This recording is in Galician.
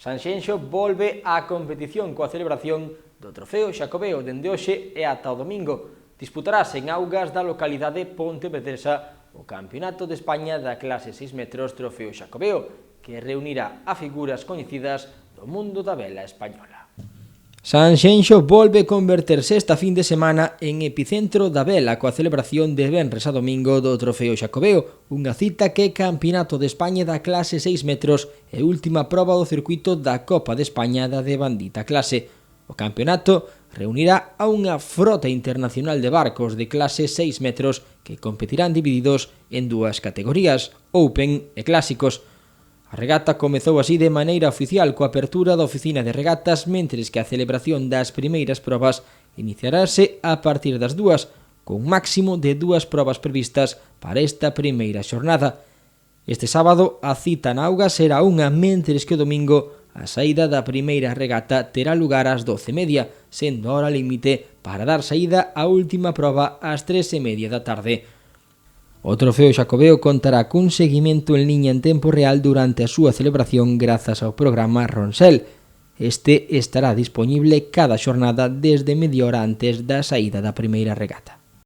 Sanxenxo volve á competición coa celebración do Trofeo Xacobeo dende hoxe e ata o domingo. Disputarase en augas da localidade pontevedresa o Campeonato de España da clase 6 metros Trofeo Xacobeo, que reunirá a figuras coñecidas do mundo da vela española. Sanxenxo volve converterse esta fin de semana en epicentro da vela coa celebración de venres a domingo do Trofeo Xacobeo, unha cita que é Campeonato de España da clase 6 metros e última proba do circuito da Copa de España da devandita clase. O campeonato reunirá a unha frota internacional de barcos de clase 6 metros que competirán divididos en dúas categorías, Open e Clásicos. A regata comezou así de maneira oficial coa apertura da oficina de regatas, mentres que a celebración das primeiras probas iniciarase a partir das 2, con máximo de 2 probas previstas para esta primeira xornada. Este sábado a cita na auga será unha, mentres que o domingo a saída da primeira regata terá lugar ás 12:30, sendo a hora límite para dar saída á última proba ás 3:30 da tarde. O Trofeo Xacobeo contará cun seguimento en liña en tempo real durante a súa celebración grazas ao programa Ronsel. Este estará disponible cada xornada desde media hora antes da saída da primeira regata.